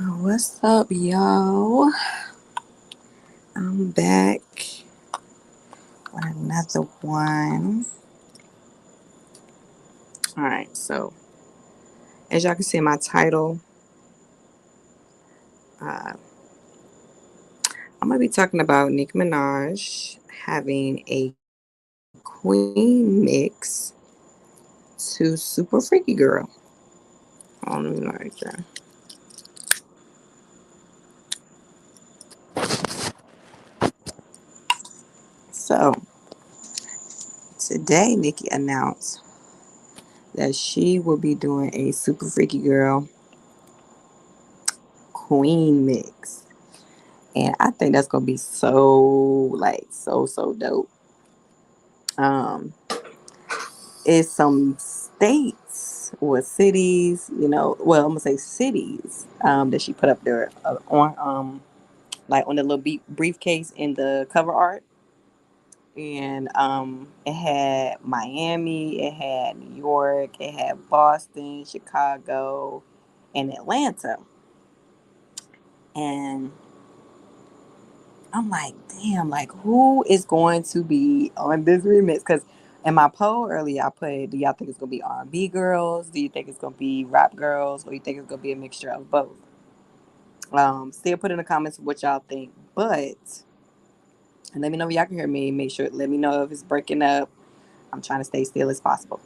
What's up, y'all? I'm back with another one. All right, so as y'all can see in my title, uh, I'm gonna be talking about Nicki Minaj having a queen mix to Super Freaky Girl. I don't even know right there. So today, Nicki announced that she will be doing a Super Freaky Girl queen mix. And I think that's gonna be so dope. Um, it's some states or cities, well, I'm gonna say cities, that she put up there on, like on the little briefcase in the cover art. And it had Miami, it had New York, it had Boston, Chicago, and Atlanta. And I'm like, damn, like who is going to be on this remix? Because in my poll earlier, I put, do y'all think it's gonna be R&B girls? Do you think it's gonna be rap girls? Or you think it's gonna be a mixture of both? Still put in the comments what y'all think, but and let me know if y'all can hear me. Make sure, let me know if it's breaking up. I'm trying to stay still as possible.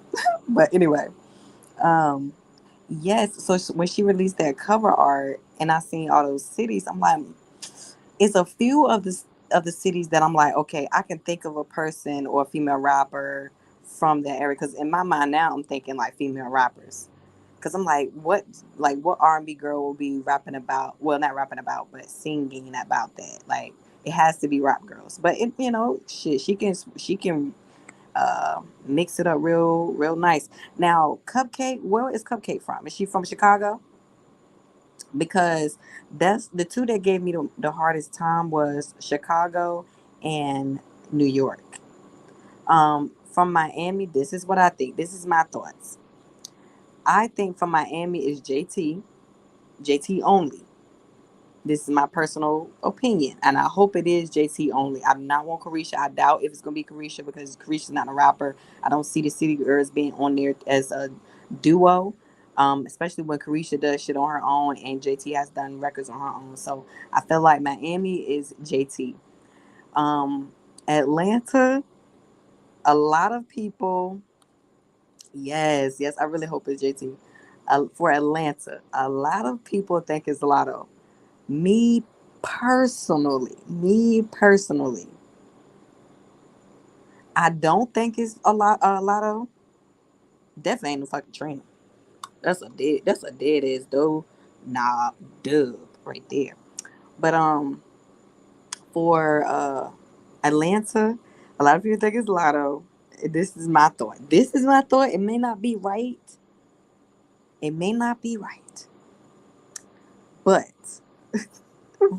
But anyway, um, yes. So when she released that cover art, and I seen all those cities, I'm like, it's a few of the cities that I'm like, okay, I can think of a person or a female rapper from that area. Because in my mind now, I'm thinking like female rappers. Because I'm like what R&B girl will be rapping about? Well, not rapping about, but singing about that. Like it has to be rap girls. But shit, she can mix it up real nice. Now, Cupcake, where is Cupcake from? Is she from Chicago? Because that's the two that gave me the hardest time was Chicago and New York. From Miami, this is what I think. This is my thoughts. I think from Miami is JT only. This is my personal opinion, and I hope it is JT only. I do not want Carisha. I doubt if it's gonna be Carisha because Carisha's not a rapper. I don't see the City Girls being on there as a duo, especially when Carisha does shit on her own and JT has done records on her own. So I feel like Miami is JT. Um, Atlanta, a lot of people. Yes, I really hope it's JT. For Atlanta, a lot of people think it's Lotto. Me me personally, I don't think it's a lotto. Definitely ain't no fucking Trina. That's a dead ass though. Nah, dub right there. But for Atlanta, a lot of people think it's lotto. This is my thought. This is my thought. It may not be right. It may not be right. But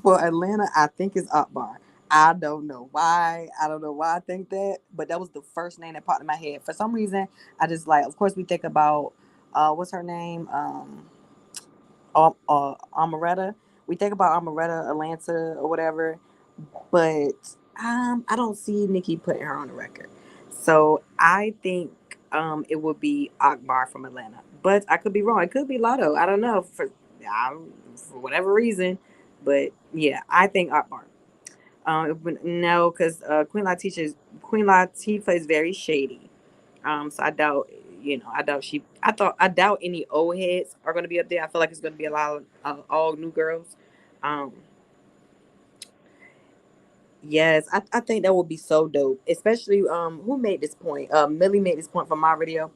for Atlanta, I think it's Akbar. I don't know why. I don't know why I think that, but that was the first name that popped in my head. For some reason, I just like. Of course, we think about what's her name, Amaretta. We think about Amaretta, Atlanta, or whatever, but I don't see Nicki putting her on the record. So I think it would be Akbar from Atlanta, but I could be wrong. It could be Lotto. I don't know for whatever reason, but yeah, I think Akbar. No, because Queen Latifah is very shady. So I doubt, I doubt any old heads are going to be up there. I feel like it's going to be a lot of all new girls. Um, yes, I think that would be so dope. Especially, who made this point? Millie made this point from my video.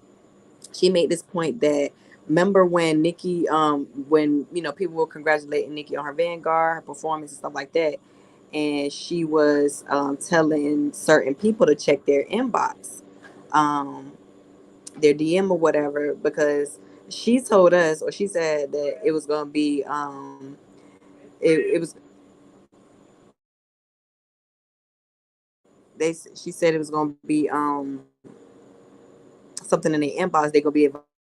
She made this point that remember when Nicki, when people were congratulating Nicki on her Vanguard, her performance and stuff like that, and she was telling certain people to check their inbox, um, their DM or whatever, because she told us, or she said that it was gonna be it was she said it was gonna be something in the inbox. They gonna be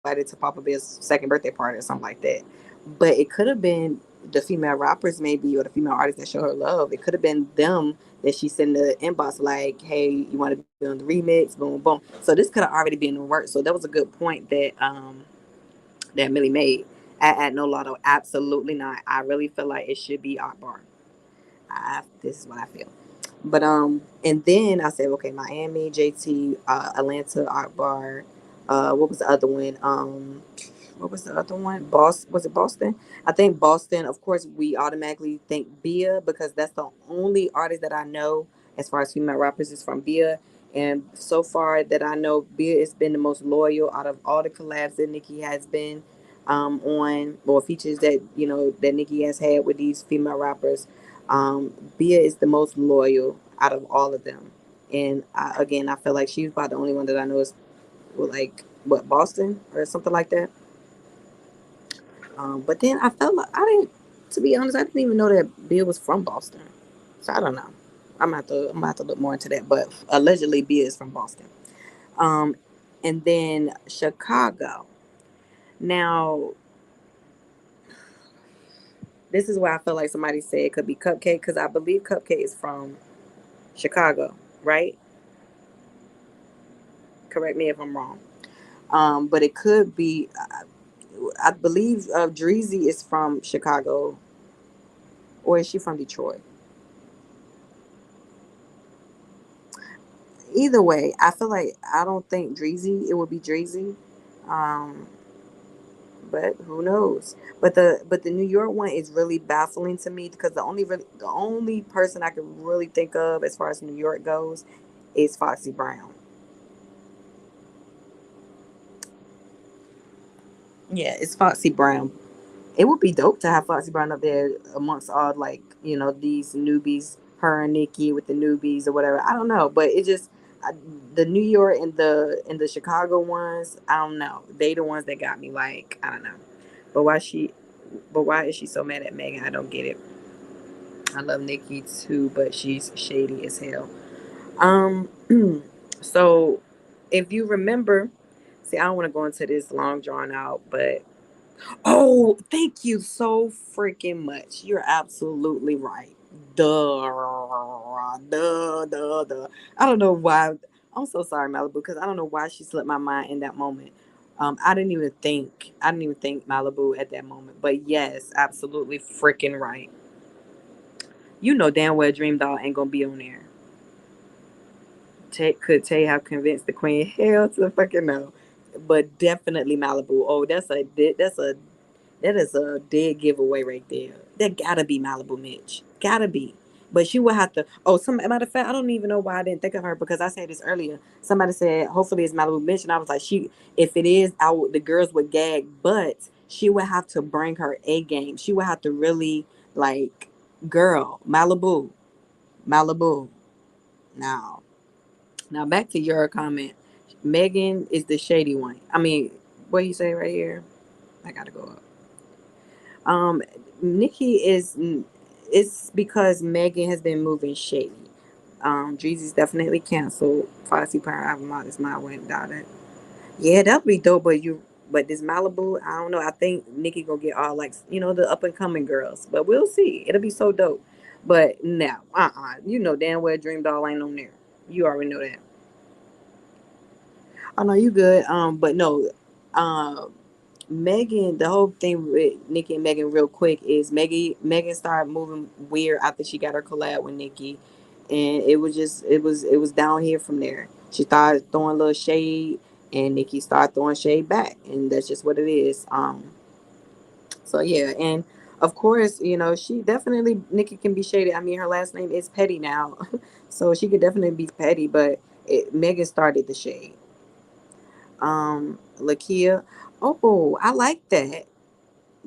invited to Papa Bear's second birthday party or something like that. But it could have been the female rappers maybe, or the female artists that show her love. It could have been them that she sent the inbox like, "Hey, you want to be on the remix?" Boom, boom. So this could have already been in the work. So that was a good point that Millie made. At No Lotto, absolutely not. I really feel like it should be Akbar. This is what I feel. But and then I said, okay, Miami, JT, Atlanta, Akbar. What was the other one? What was the other one? Was it Boston? I think Boston. Of course, we automatically think Bia because that's the only artist that I know as far as female rappers is from Bia. And so far that I know, Bia has been the most loyal out of all the collabs that Nicki has been on, or features that that Nicki has had with these female rappers. Bia is the most loyal out of all of them, and again, I feel like she's about the only one that I know is like what Boston or something like that. But then I felt like I didn't, to be honest, I didn't even know that Bia was from Boston, so I don't know. I'm gonna have to look more into that, but allegedly Bia is from Boston. Um, and then Chicago. Now, this is why I feel like somebody said it could be Cupcake because I believe Cupcake is from Chicago, right? Correct me if I'm wrong. But it could be. I believe Dreezy is from Chicago, or is she from Detroit? Either way, I feel like I don't think Dreezy. It would be Dreezy, um, but who knows? But the New York one is really baffling to me because the only person I can really think of as far as New York goes is Foxy Brown. Yeah, it's Foxy Brown. It would be dope to have Foxy Brown up there amongst all like these newbies, her and Nicki with the newbies or whatever. I don't know, but it just I, the New York and the Chicago ones. I don't know. They the ones that got me like I don't know. But why is she so mad at Megan? I don't get it. I love Nicki too, but she's shady as hell. Um, so if you remember, see, I don't want to go into this long drawn out, but oh, thank you so freaking much. You're absolutely right. Duh. I don't know why. I'm so sorry, Malibu, because I don't know why she slipped my mind in that moment. I didn't even think Malibu at that moment. But yes, absolutely freaking right. You know damn well Dream Doll ain't gonna be on there. Could Tay have convinced the Queen? Hell to the fucking no. But definitely Malibu. Oh, that is a dead giveaway right there. That gotta be Malibu Mitch. Gotta be. But she would have to. Oh, some matter of fact, I don't even know why I didn't think of her because I said this earlier. Somebody said hopefully it's Malibu Mitch, and I was like, if it is, the girls would gag, but she would have to bring her A game. She would have to really like, girl, Malibu. Now, now back to your comment. Megan is the shady one. I mean, what do you say right here? I gotta go up. Um, Nikki is it's because Megan has been moving shady. Jeezy's definitely canceled. Foxy Power album out is my went down it. Yeah, that'd be dope. But this Malibu, I don't know. I think Nikki gonna get all like the up and coming girls. But we'll see. It'll be so dope. But no, you know damn well Dream Doll ain't on there. You already know that. Oh no, you good. But no, um, Megan, the whole thing with Nicki and Megan, real quick, is Megan started moving weird after she got her collab with Nicki, and it was down here from there. She started throwing a little shade, and Nicki started throwing shade back, and that's just what it is. So yeah, and of course, she definitely Nicki can be shaded. I mean, her last name is Petty now, so she could definitely be petty, but Megan started the shade. Lakia. Oh, I like that.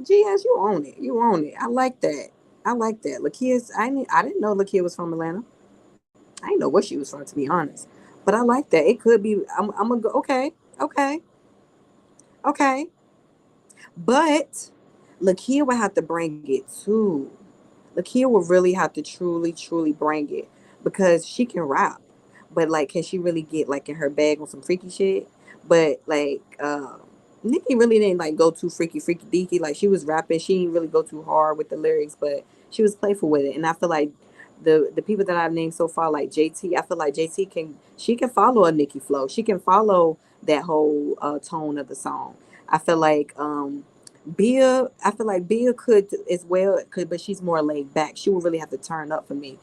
GS, you own it. You own it. I like that. I like that. Lakia's. I didn't know Lakia was from Atlanta. I didn't know what she was from, to be honest. But I like that. It could be. I'm gonna go. Okay. Okay. Okay. But Lakia would have to bring it too. Lakia will really have to truly bring it because she can rap. But like, can she really get like in her bag on some freaky shit? But like, Nicki really didn't like go too freaky deaky. Like she was rapping, she didn't really go too hard with the lyrics, but she was playful with it. And I feel like the people that I've named so far, like JT, I feel like JT can follow a Nicki flow. She can follow that whole tone of the song. I feel like I feel like Bia could as well, could, but she's more laid back. She would really have to turn up for me.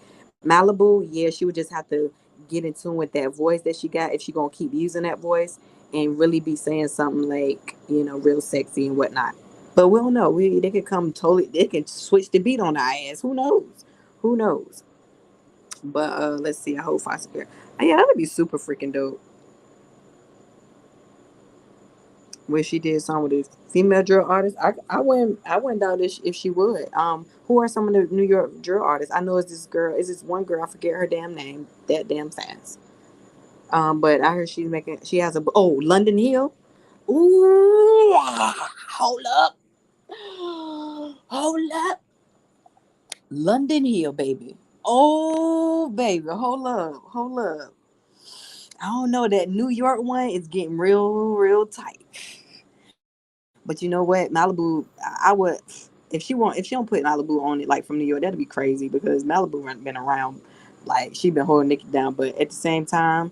Malibu, yeah, she would just have to get in tune with that voice that she got if she gonna keep using that voice and really be saying something like, real sexy and whatnot. But we don't know. They could come totally. They can switch the beat on our ass. Who knows? Who knows? But let's see. I hope Foster Care. Yeah, that'd be super freaking dope. When she did song with a female drill artist, I wouldn't doubt if she would. Who are some of the New York drill artists? I know it's this girl. Is this one girl? I forget her damn name. That damn fast. But I heard she's making. She has a. Oh, London Hill. Ooh, hold up. Hold up. London Hill, baby. Oh, baby. Hold up. Hold up. I don't know. That New York one is getting real, real tight. But you know what? Malibu, I would, if she don't put Malibu on it, like from New York, that'd be crazy because Malibu been around. Like, she been holding Nicki down. But at the same time,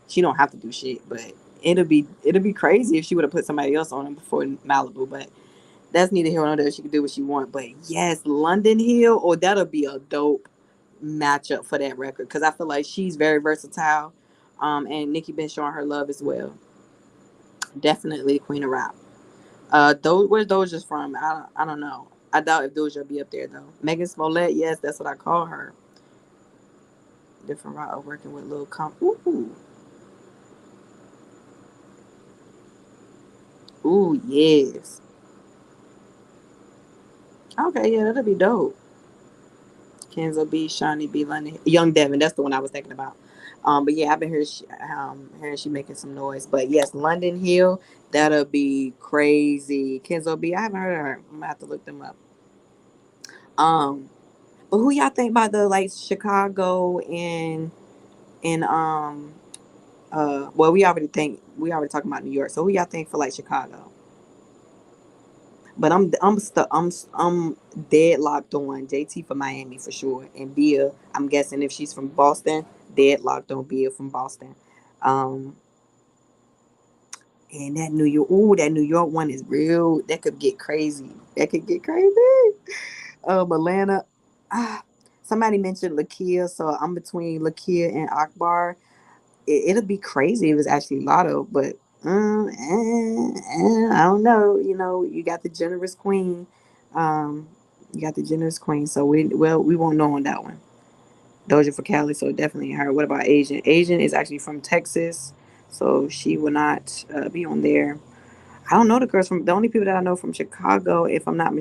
she don't have to do shit. But it'll be crazy if she would have put somebody else on it before Malibu. But that's neither here nor there. She can do what she want. But yes, London Hill, or that'll be a dope matchup for that record because I feel like she's very versatile. And Nicki been showing her love as well. Definitely Queen of Rap. Those where's Doja's from? I don't know. I doubt if Doja be up there though. Megan Smollett, yes, that's what I call her. Different route of working with Lil Comp. Ooh, yes. Okay, yeah, that'll be dope. Kenzo B, Shawnee B, London, Young Devin. That's the one I was thinking about. But yeah, I've been hearing she making some noise. But yes, London Hill, that'll be crazy. Kenzo B, I haven't heard of her. I'm gonna have to look them up. Um, but who y'all think about the like Chicago and well, we already talking about New York. So who y'all think for like Chicago? But I'm deadlocked on JT for Miami for sure, and Bia. I'm guessing if she's from Boston, deadlocked on Bia from Boston. Um, and that New York one is real. That could get crazy. That could get crazy. Atlanta. Ah, somebody mentioned Lakia, so I'm between Lakia and Akbar. It'll be crazy if it was actually Lotto, but I don't know. You got the generous queen. Um, you got the generous queen, so we won't know on that one. Doja for Cali, so definitely her. What about Asian? Asian is actually from Texas, so she will not be on there. I don't know the girls from the only people that I know from Chicago. If I'm not,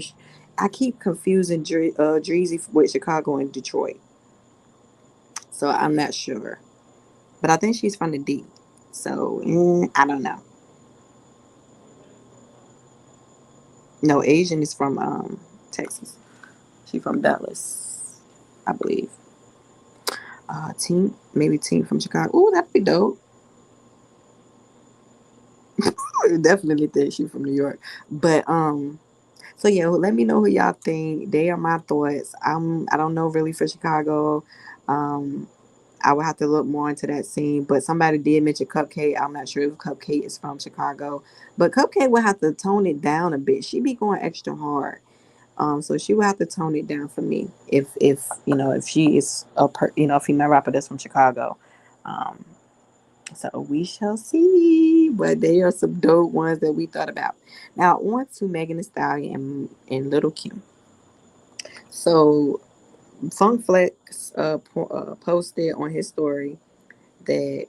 I keep confusing Dreezy with Chicago and Detroit, so I'm not sure. But I think she's from the D. So I don't know. No, Asian is from Texas. She from Dallas, I believe. Team, maybe team from Chicago. Ooh, that'd be dope. Definitely think she from New York. But so yeah, let me know who y'all think. They are my thoughts. I don't know really for Chicago. Um, I would have to look more into that scene. But somebody did mention Cupcake. I'm not sure if Cupcake is from Chicago, but Cupcake would have to tone it down a bit. She be going extra hard. So she would have to tone it down for me if she is a female rapper that's from Chicago. Um, so we shall see. But they are some dope ones that we thought about. Now on to Megan Thee Stallion and Little Kim. So Funk Flex posted on his story that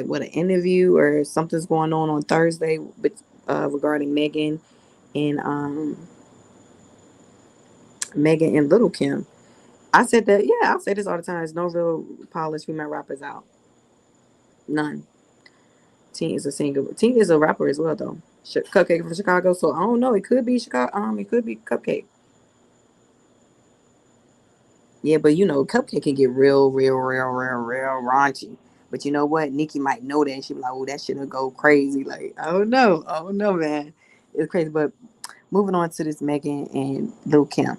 what an interview or something's going on Thursday with regarding Megan and Little Kim. I said that, yeah, I say this all the time. There's no real polished female rappers out. None. Tink is a singer. Tink is a rapper as well, though. Cupcake from Chicago. So I don't know. It could be Chicago. It could be Cupcake. Yeah, but Cupcake can get real, real, real, real, real raunchy. But you know what? Nicki might know that, and she be like, "Oh, that shit'll go crazy." Like, I don't know, man. It's crazy. But moving on to this Megan and Lil Kim.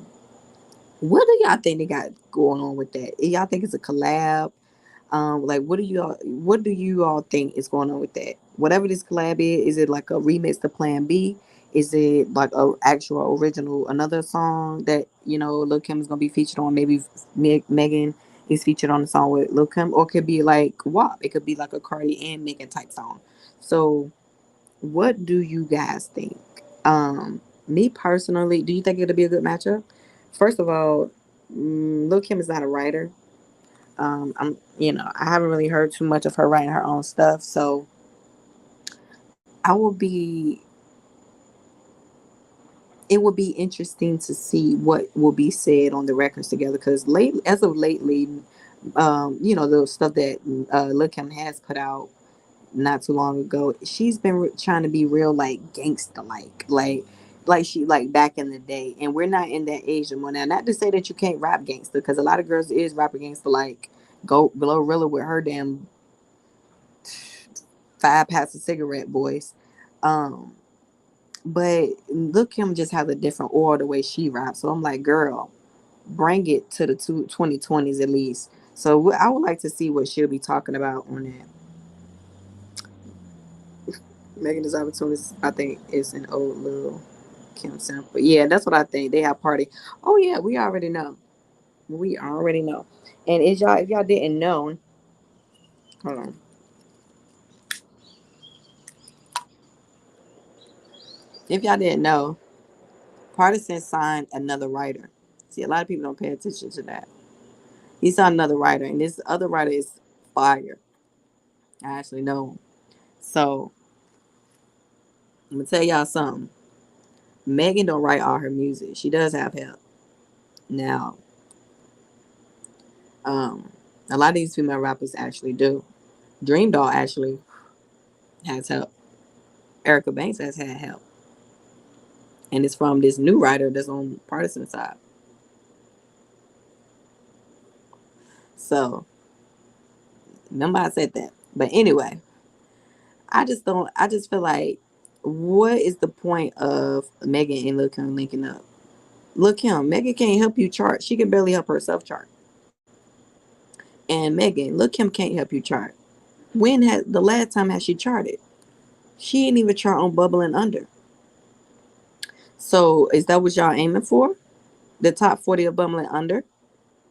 What do y'all think they got going on with that? Y'all think it's a collab? Like what do you all think is going on with that? Whatever this collab is it like a remix to Plan B? Is it like a actual original another song that Lil Kim is gonna be featured on? Maybe Megan is featured on the song with Lil Kim, or it could be like WAP. It could be like a Cardi and Megan type song. So what do you guys think? Me personally, do you think it'll be a good matchup? First of all, Lil Kim is not a writer. I haven't really heard too much of her writing her own stuff, so I will be. It would be interesting to see what will be said on the records together, because as of lately, the stuff that Lil Kim has put out not too long ago, she's been trying to be real like gangster like she like back in the day, and we're not in that age anymore. Now, not to say that you can't rap gangster, because a lot of girls is rapping gangster, like go Glorilla with her damn 5 packs of cigarette boys. Um, but look, him just has a different aura the way she raps. So I'm like, girl, bring it to the 2020s at least. So I would like to see what she'll be talking about on that. Megan Thee Opportunities, I think it's an old little Kim sample. Yeah, that's what I think. They have party. Oh yeah, we already know. We already know. And if y'all didn't know, hold on. If y'all didn't know, Partisan signed another writer. See, a lot of people don't pay attention to that. He signed another writer, and this other writer is fire. I actually know him. So I'm gonna tell y'all something. Megan don't write all her music. She does have help. Now, um, a lot of these female rappers actually do. Dream Doll actually has help. Erica Banks has had help, and it's from this new writer that's on Partisan side. So remember I said that. But anyway, I just don't. I just feel like, what is the point of Megan and Lil Kim linking up? Look, him. Megan can't help you chart. She can barely help herself chart. And Megan, look, him can't help you chart. When has the last time has she charted? She ain't even chart on Bubble and Under. So is that what y'all aiming for? The top 40 of Bubble and Under?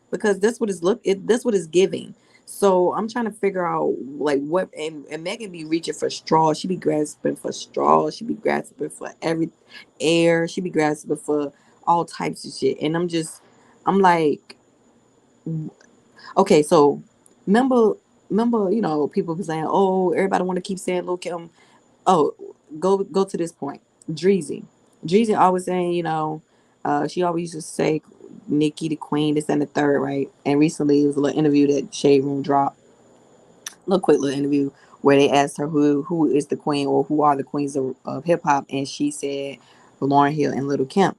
Because that's what it's giving. So I'm trying to figure out like what, and Megan be reaching for straws. She be grasping for straws. She be grasping for every air. She be grasping for all types of shit. And I'm like, okay, so remember, people be saying, oh, everybody want to keep saying Lil Kim. Oh, go to this point. Dreezy. Dreezy always saying, she always used to say Nicki the queen, this and the third, right? And recently it was a little interview that Shade Room dropped. A little quick little interview where they asked her who is the queen, or who are the queens of hip hop, and she said Lauren Hill and Little Kim.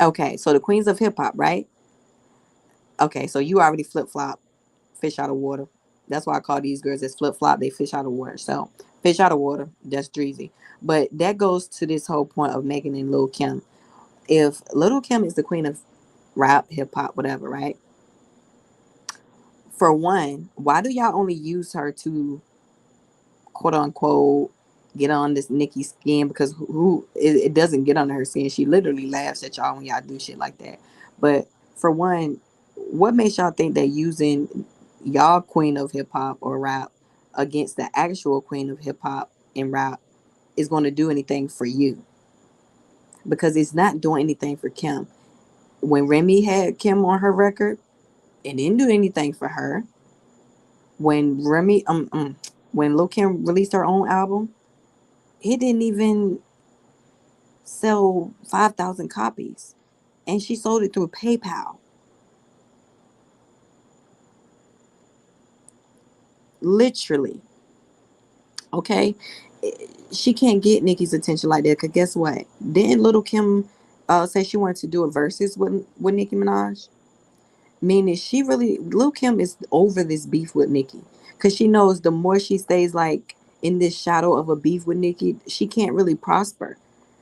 Okay, so the queens of hip hop, right? Okay, so you already flip flop, fish out of water. That's why I call these girls as flip flop. They fish out of water. So fish out of water. That's Dreezy. But that goes to this whole point of Megan and Lil Kim. If Little Kim is the queen of rap, hip hop, whatever, right? For one, why do y'all only use her to quote unquote get on this Nicki skin? Because it doesn't get under her skin. She literally laughs at y'all when y'all do shit like that. But for one, what makes y'all think that using y'all queen of hip hop or rap against the actual queen of hip hop and rap is going to do anything for you? Because it's not doing anything for Kim. When Remy had Kim on her record, it didn't do anything for her. When when Lil Kim released her own album, it didn't even sell 5,000 copies, and she sold it through PayPal. Literally, okay. She can't get Nicki's attention like that. Cause guess what? Didn't Little Kim say she wanted to do a versus with Nicki Minaj? Meaning she really Lil Kim is over this beef with Nicki. Cause she knows the more she stays like in this shadow of a beef with Nicki, she can't really prosper.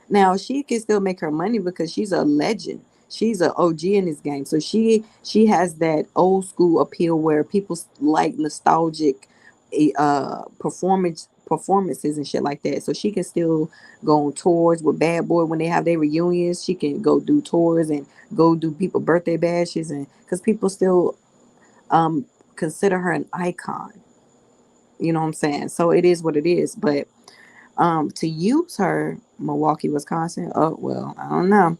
Now she can still make her money because she's a legend. She's an OG in this game. So she has that old school appeal where people like nostalgic performances and shit like that. So she can still go on tours with Bad Boy when they have their reunions. She can go do tours and go do people birthday bashes, and because people still um consider her an icon. You know what I'm saying? So it is what it is. But to use her Milwaukee, Wisconsin, oh well, I don't know.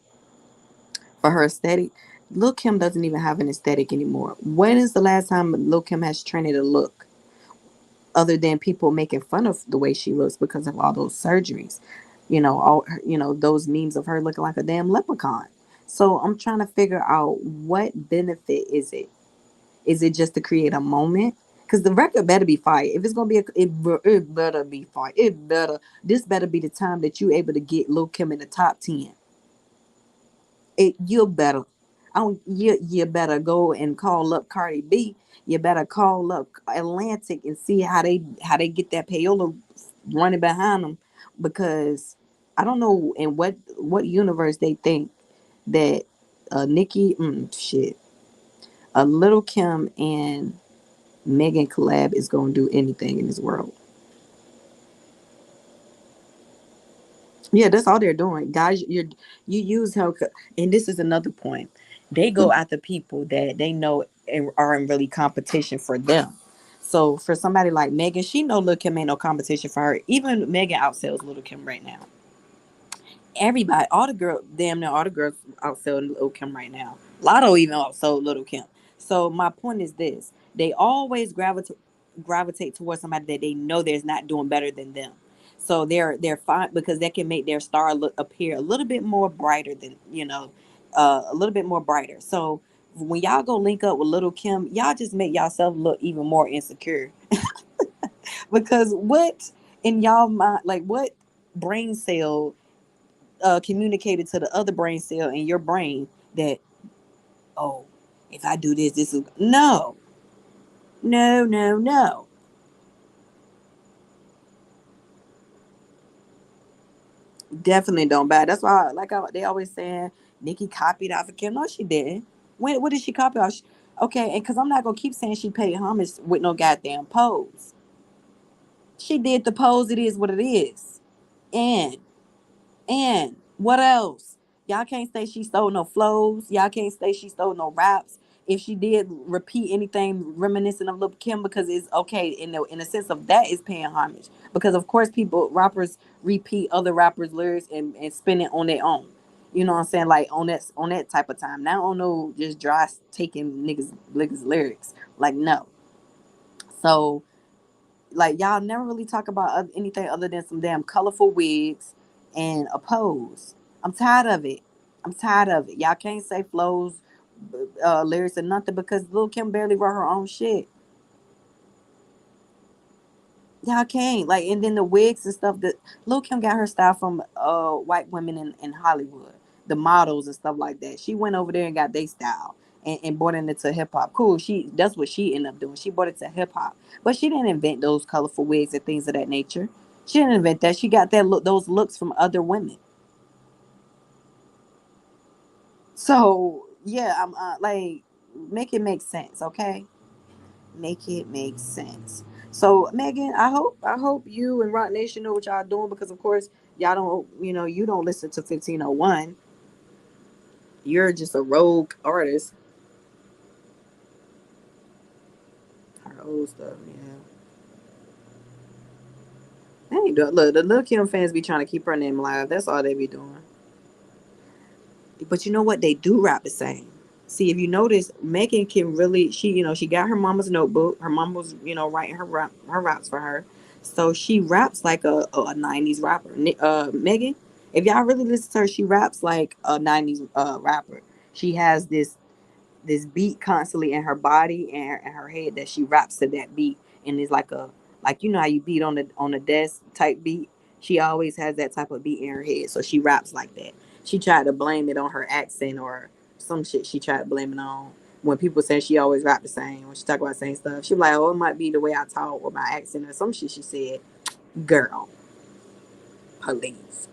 For her aesthetic, Lil Kim doesn't even have an aesthetic anymore. When is the last time Lil Kim has trended a look other than people making fun of the way she looks because of all those surgeries? Those memes of her looking like a damn leprechaun. So I'm trying to figure out what benefit is it? Is it just to create a moment? Because the record better be fire. If it's gonna be it better be fire. It better. This better be the time that you able to get Lil Kim in the top 10. You better. I don't, you better go and call up Cardi B. You better call up Atlantic and see how they get that payola running behind them, because I don't know in what universe they think that Nicki shit a Little Kim and Megan collab is gonna do anything in this world. Yeah, that's all they're doing, guys. You use her, and this is another point. They go after people that they know aren't really competition for them. So for somebody like Megan, she know Lil Kim ain't no competition for her. Even Megan outsells Lil Kim right now. Everybody, damn near all the girls outsell Lil Kim right now. Lotto even outsold Lil Kim. So my point is this: they always gravitate towards somebody that they know there's not doing better than them. So they're fine because that can make their star appear a little bit more brighter than a little bit more brighter. So when y'all go link up with Little Kim, y'all just make yourself look even more insecure. Because what in y'all mind, like what brain cell communicated to the other brain cell in your brain that, oh, if I do this, this is no, no, no, no. Definitely don't buy. That's why, they always saying Nicki copied off of Kim. No, she didn't. When what did she copy off? Okay, and because I'm not gonna keep saying she paid homage with no goddamn pose. She did the pose. It is what it is. And And what else? Y'all can't say she stole no flows. Y'all can't say she stole no raps. If she did repeat anything reminiscent of Lil Kim, because it's okay in the sense of that is paying homage. Because of course rappers repeat other rappers' lyrics and spin it on their own. You know what I'm saying? Like on that type of time. Now on no just dry taking niggas lyrics. Like no. So like y'all never really talk about anything other than some damn colorful wigs and a pose. I'm tired of it. I'm tired of it. Y'all can't say flows, lyrics, or nothing because Lil Kim barely wrote her own shit. Y'all can't like, and then the wigs and stuff that Lil Kim got her style from white women in Hollywood, the models and stuff like that. She went over there and got their style and brought it into hip hop. Cool. That's what she ended up doing. She brought it to hip hop, but she didn't invent those colorful wigs and things of that nature. She didn't invent that. She got those looks from other women. So yeah, I'm like, make it make sense, okay? Make it make sense. So Megan, I hope you and Rock Nation know what y'all doing, because of course y'all don't you don't listen to 1501. You're just a rogue artist. Her old stuff, yeah. They ain't doing, look, the Lil Kim fans be trying to keep her name alive. That's all they be doing. But you know what? They do rap the same. See, if you notice, Megan can really, she got her mama's notebook. Her mom was, writing her raps for her. So she raps like a 90s rapper. Megan, if y'all really listen to her, she raps like a 90s rapper. She has this beat constantly in her body and her head that she raps to that beat, and it's like how you beat on the desk type beat. She always has that type of beat in her head, so she raps like that. She tried to blame it on her accent or some shit. She tried to blame it on when people say she always rap the same, when she talk about the same stuff, she be like, oh, it might be the way I talk or my accent or some shit she said. Girl, police.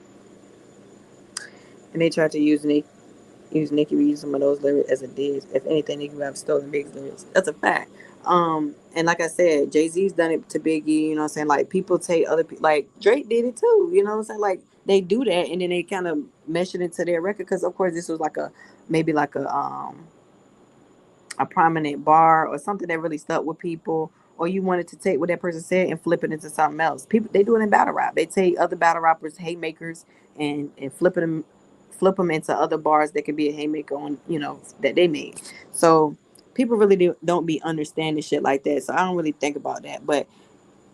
And they tried to use Nicki reuse some of those lyrics as a diss. If anything, Nicki would have stolen Big's lyrics. That's a fact. And like I said, Jay-Z's done it to Biggie, you know what I'm saying? Like people take other people, like Drake did it too, you know what I'm saying? Like they do that and then they kind of mesh it into their record because of course this was like a maybe like a prominent bar or something that really stuck with people, or you wanted to take what that person said and flip it into something else. People they do it in battle rap. They take other battle rappers, haymakers, and flip them into other bars that could be a haymaker on that they made. So people really don't be understanding shit like that. So I don't really think about that. But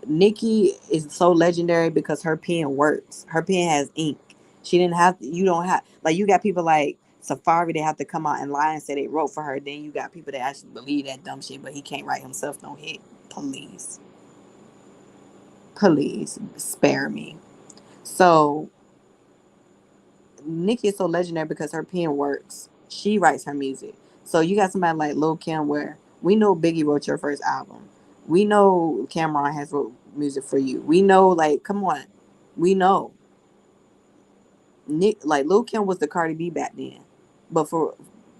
Nicki is so legendary because her pen works. Her pen has ink. She didn't have to, you don't have like you got people like Safari that have to come out and lie and say they wrote for her. Then you got people that actually believe that dumb shit, but he can't write himself no hit. Please. Please spare me. So Nicki is so legendary because her pen works. She writes her music. So you got somebody like Lil Kim where we know Biggie wrote your first album. We know Cameron has wrote music for you. We know like come on. We know. Nick like Lil Kim was the Cardi B back then. But for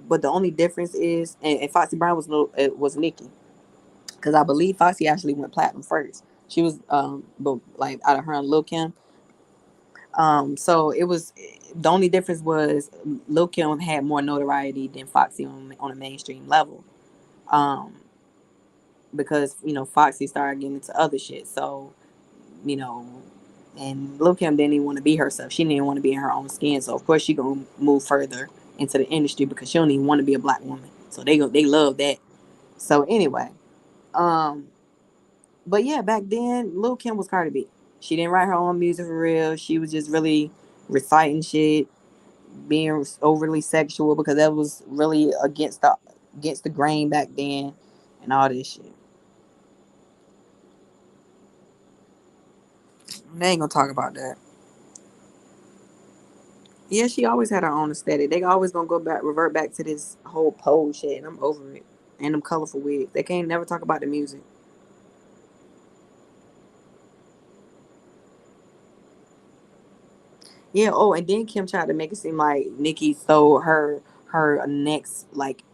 but the only difference is and Foxy Brown was Nicki. Because I believe Foxy actually went platinum first. She was but like out of her and Lil Kim, so it was the only difference was Lil Kim had more notoriety than Foxy on a mainstream level. Um, because Foxy started getting into other shit. So you know, and Lil Kim didn't even want to be herself. She didn't even want to be in her own skin. So of course she gonna move further into the industry because she don't even want to be a black woman. So they love that. So anyway, um, but yeah, back then Lil Kim was Cardi B. She didn't write her own music for real. She was just really reciting shit, being overly sexual because that was really against the grain back then, and all this shit. They ain't gonna talk about that. Yeah, she always had her own aesthetic. They always gonna revert back to this whole pole shit, and I'm over it. And them colorful wigs. They can't never talk about the music. Yeah. Oh, and then Kim tried to make it seem like Nicki stole her next like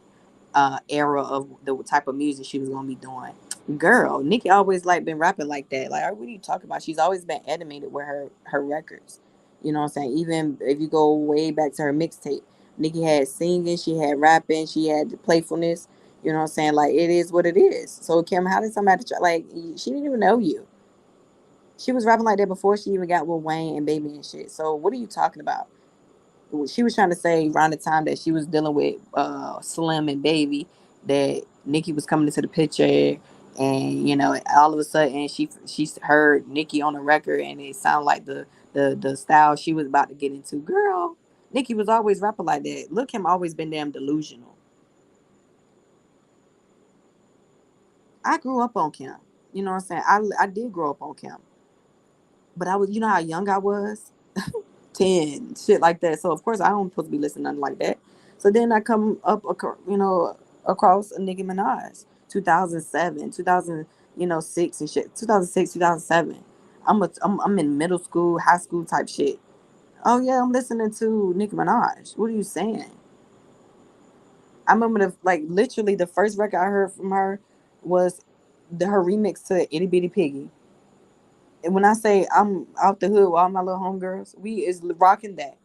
era of the type of music she was gonna be doing. Girl, Nicki always like been rapping like that. Like, what are you talking about? She's always been animated with her records. You know what I'm saying? Even if you go way back to her mixtape, Nicki had singing, she had rapping, she had the playfulness. You know what I'm saying? Like, it is what it is. So Kim, how did somebody try? Like, she didn't even know you. She was rapping like that before she even got with Wayne and Baby and shit. So what are you talking about? She was trying to say around the time that she was dealing with Slim and Baby that Nicki was coming into the picture, and all of a sudden she heard Nicki on the record and it sounded like the style she was about to get into. Girl, Nicki was always rapping like that. Look, him always been damn delusional. I grew up on Kim. You know what I'm saying? I did grow up on Kim, but I was how young I was. 10, shit like that. So of course I don't supposed to be listening to nothing like that. So then I come up, across a Nicki Minaj, 2007, 2000, 6 and shit, 2006, 2007. I'm in middle school, high school type shit. Oh yeah, I'm listening to Nicki Minaj. What are you saying? I remember like literally the first record I heard from her was her remix to Itty Bitty Piggy. And when I say I'm out the hood with all my little homegirls, we is rocking that.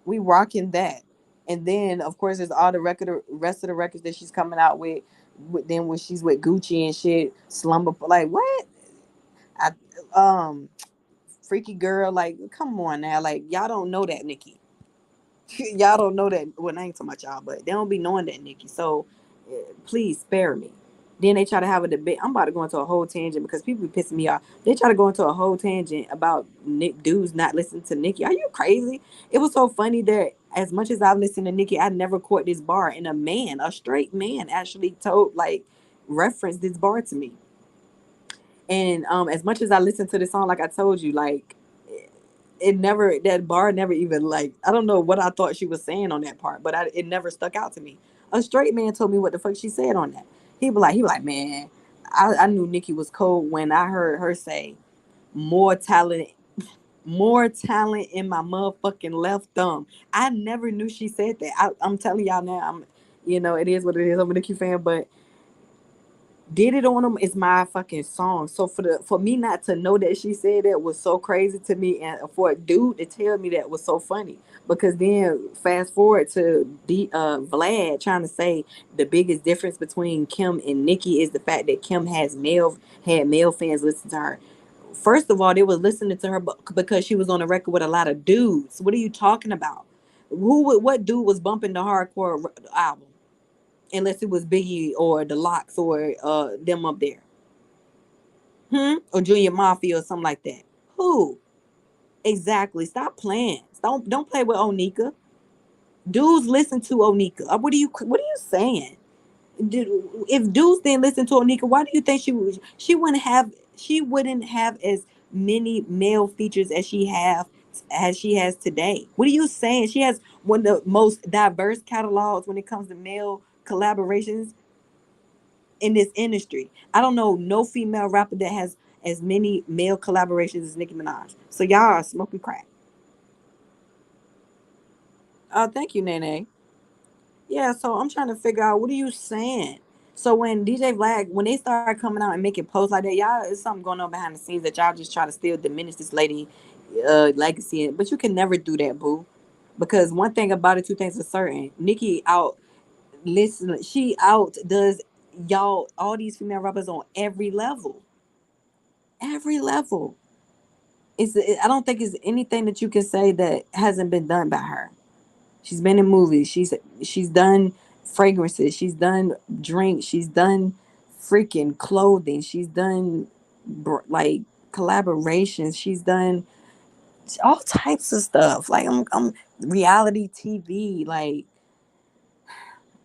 We rocking that. And then of course there's all the rest of the records that she's coming out with then when she's with Gucci and shit, Slumber like what? I um Freaky Girl, like come on now. Like y'all don't know that Nicki. Y'all don't know that. Well, I ain't talking about y'all, but they don't be knowing that Nicki. So please spare me. Then they try to have a debate. I'm about to go into a whole tangent because people be pissing me off. They try to go into a whole tangent about dudes not listening to Nicki. Are you crazy? It was so funny that as much as I listened to Nicki, I never caught this bar, and a straight man, actually referenced this bar to me. And as much as I listened to the song, like I told you, like it never that bar never even like I don't know what I thought she was saying on that part, but it never stuck out to me. A straight man told me what the fuck she said on that. He be like, man, I knew Nicki was cold when I heard her say more talent, more talent in my motherfucking left thumb. I never knew she said that. I'm telling y'all now. It is what it is. I'm a Nicki fan, but did it on them is my fucking song. So for me not to know that she said that was so crazy to me, and for a dude to tell me that was so funny. Because then fast forward to Vlad trying to say the biggest difference between Kim and Nicki is the fact that Kim had male fans listen to her. First of all, they was listening to her because she was on the record with a lot of dudes. What are you talking about? What dude was bumping the hardcore album? Unless it was Biggie or the Locks or them up there, or Junior Mafia or something like that. Who exactly? Stop playing. Don't play with Onika. Dudes listen to Onika. What are you saying? If dudes didn't listen to Onika, why do you think she wouldn't have as many male features as she has today? What are you saying? She has one of the most diverse catalogs when it comes to male collaborations in this industry. I don't know no female rapper that has as many male collaborations as Nicki Minaj. So y'all are smoking crack. Oh, thank you, Nene. Yeah, so I'm trying to figure out what are you saying? So when DJ Vlad, when they start coming out and making posts like that, y'all, it's something going on behind the scenes that y'all just try to still diminish this lady legacy. But you can never do that, boo. Because one thing about it, two things are certain. Nicki out listen, she out does y'all all these female rappers on every level. Every level. I don't think it's anything that you can say that hasn't been done by her. She's been in movies. She's done fragrances. She's done drinks. She's done freaking clothing. She's done like collaborations. She's done all types of stuff. Like I'm reality TV. Like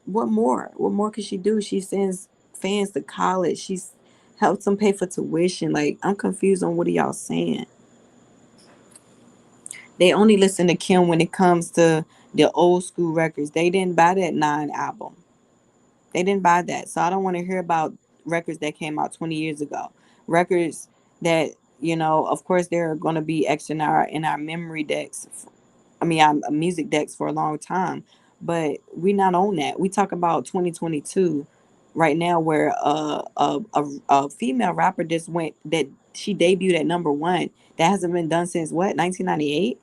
what more? What more could she do? She sends fans to college. She's helped them pay for tuition. Like I'm confused on what are y'all saying. They only listen to Kim when it comes to the old school records. They didn't buy that Nine album. They didn't buy that. So I don't want to hear about records that came out 20 years ago. Records that, of course they're going to be extra in our memory decks. I mean, our music decks for a long time. But we not on that. We talk about 2022 right now where a female rapper just went that she debuted at number 1. That hasn't been done since what? 1998?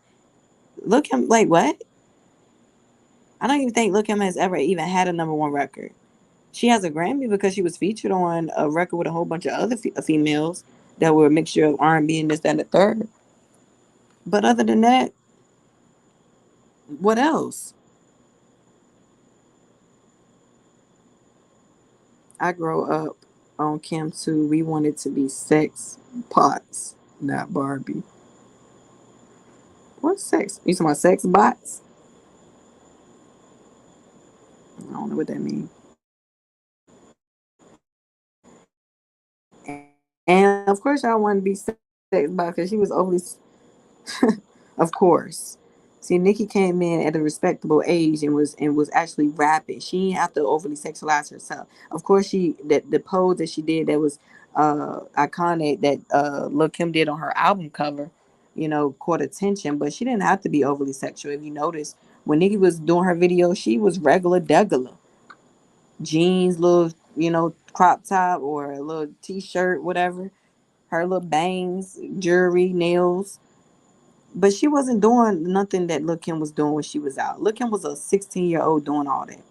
Look him like what? I don't even think Look him has ever even had a number 1 record. She has a Grammy because she was featured on a record with a whole bunch of other females that were a mixture of R&B and this, that, and the third. But other than that, what else? I grow up on Kim too. We wanted to be sex pots, not Barbie. What's sex? You talking about sex bots? I don't know what that means. And of course, y'all want to be sex bots because she was overly. Of course. See, Nikki came in at a respectable age and was actually rapping. She didn't have to overly sexualize herself. Of course, the pose that she did that was iconic that Lil Kim did on her album cover, caught attention. But she didn't have to be overly sexual. If you notice, when Nikki was doing her video, she was regular degular, jeans, little crop top or a little t-shirt, whatever. Her little bangs, jewelry, nails, but she wasn't doing nothing that Lil Kim was doing when she was out. Lil Kim was a 16-year-old doing all that.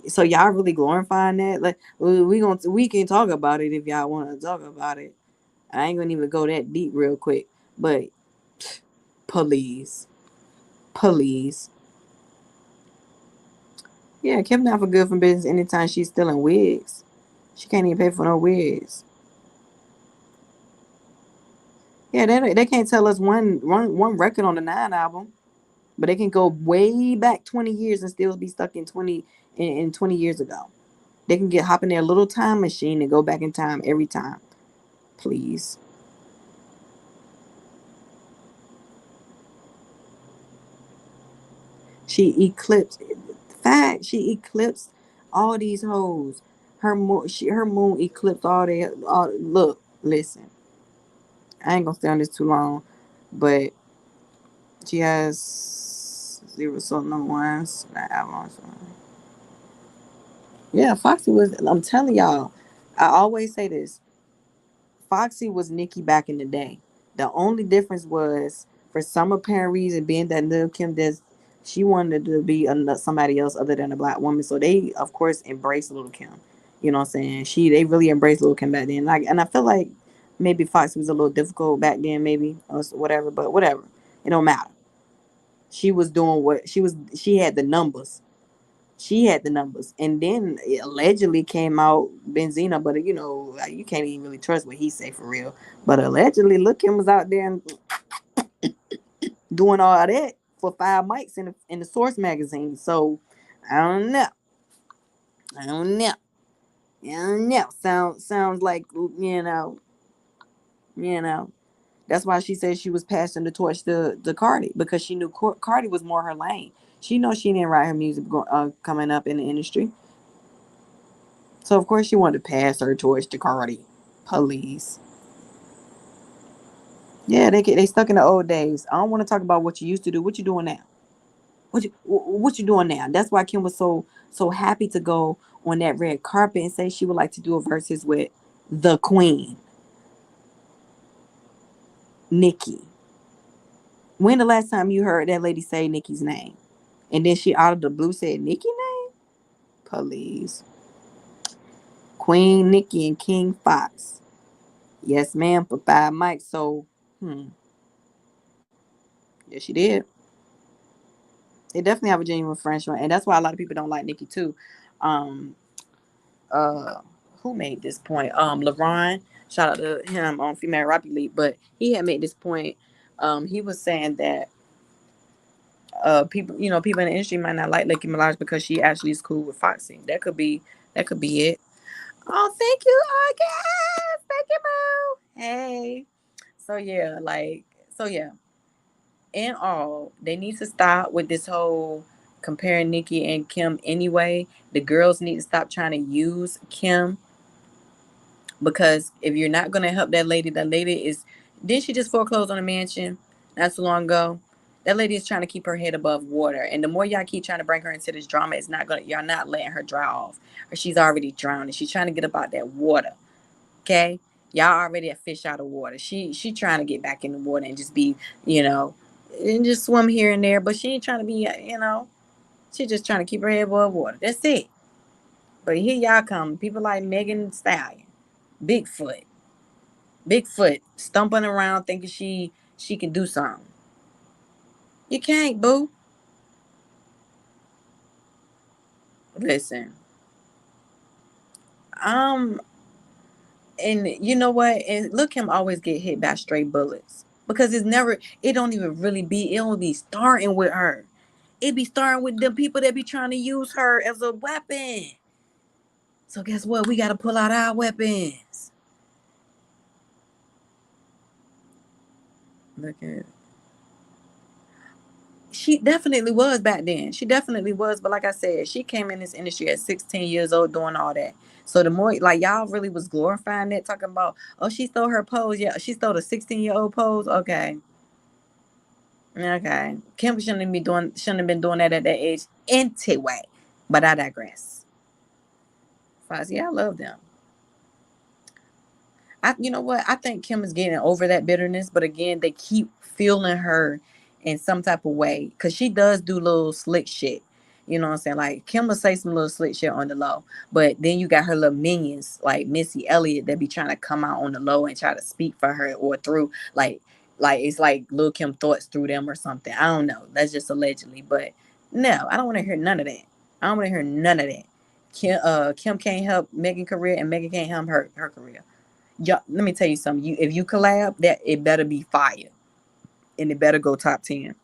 So y'all really glorifying that? Like we can talk about it if y'all want to talk about it. I ain't gonna even go that deep real quick. But please, please. Yeah, Kim not for good for business anytime she's stealing wigs. She can't even pay for no wigs. Yeah, they can't tell us one record on the Nine album. But they can go way back 20 years and still be stuck in 20 years ago. They can hop in their little time machine and go back in time every time. Please. She eclipsed Fact, she eclipsed all these hoes. Her moon eclipsed all that. Look, listen, I ain't gonna stay on this too long, but she has zero soul number ones. Yeah, Foxy was. I'm telling y'all, I always say this. Foxy was Nicki back in the day. The only difference was, for some apparent reason, being that Lil Kim does, she wanted to be somebody else other than a black woman. So they, of course, embraced Lil Kim. You know what I'm saying? They really embraced Lil Kim back then. Like, and I feel like maybe Foxy was a little difficult back then, maybe or whatever. But whatever, it don't matter. She was doing what she was. She had the numbers. She had the numbers, and then it allegedly came out Benzina, but you can't even really trust what he say for real. But allegedly, look, him was out there and doing all that for 5 mics in the Source magazine. So I don't know. I don't know. I don't know. Sounds like you know. That's why she said she was passing the torch to Cardi, because she knew Cardi was more her lane. She knows she didn't write her music coming up in the industry. So of course she wanted to pass her torch to Cardi. Police. Yeah, they stuck in the old days. I don't want to talk about what you used to do. What you doing now? What you doing now? That's why Kim was so happy to go on that red carpet and say she would like to do a verses with the Queen, Nicki. When the last time you heard that lady say Nicki's name? And then she out of the blue said Nicki name? Please. Queen Nicki and King Fox. Yes, ma'am, for 5 mics. So, yeah, she did. They definitely have a genuine friendship, and that's why a lot of people don't like Nicki too. Um, uh, who made this point? LeBron. Shout out to him on Female Rap League, but he had made this point. He was saying that people, people in the industry might not like Nicki Minaj because she actually is cool with Foxy. That could be it. Oh, thank you, August. Thank you, Boo. Hey. So yeah, in all, they need to stop with this whole comparing Nicki and Kim anyway. The girls need to stop trying to use Kim, because if you're not gonna help that lady is, didn't she just foreclose on a mansion not so long ago? That lady is trying to keep her head above water. And the more y'all keep trying to bring her into this drama, it's not gonna y'all not letting her dry off. Or she's already drowning. She's trying to get up out that water. Okay? Y'all already a fish out of water. She trying to get back in the water and just be, you know, and just swim here and there. But she ain't trying to be, she just trying to keep her head above water. That's it. But here y'all come. People like Megan Stallion, Bigfoot, Bigfoot, stumping around thinking she can do something. You can't, boo. Listen, um, and you know what? And look, him always get hit by straight bullets, because it don't even really be. It don't be starting with her. It be starting with the people that be trying to use her as a weapon. So guess what? We got to pull out our weapons. Look at, she definitely was back then. She definitely was. But like I said, she came in this industry at 16 years old doing all that. So the more, like, y'all really was glorifying that, talking about, oh, she stole her pose. Yeah, she stole a 16-year-old pose. Okay. Okay. Kim shouldn't have been doing that at that age anyway. But I digress. Fozzy, I love them. You know what? I think Kim is getting over that bitterness, but again, they keep feeling her in some type of way, because she does do little slick shit. You know what I'm saying? Like, Kim will say some little slick shit on the low, but then you got her little minions like Missy Elliott that be trying to come out on the low and try to speak for her, or through, like it's like Lil Kim thoughts through them or something. I don't know. That's just allegedly, but no, I don't want to hear none of that. I don't want to hear none of that. Kim can't help Megan's career, and Megan can't help her career. Y'all, let me tell you something. If you collab, that it better be fire, and it better go top 10.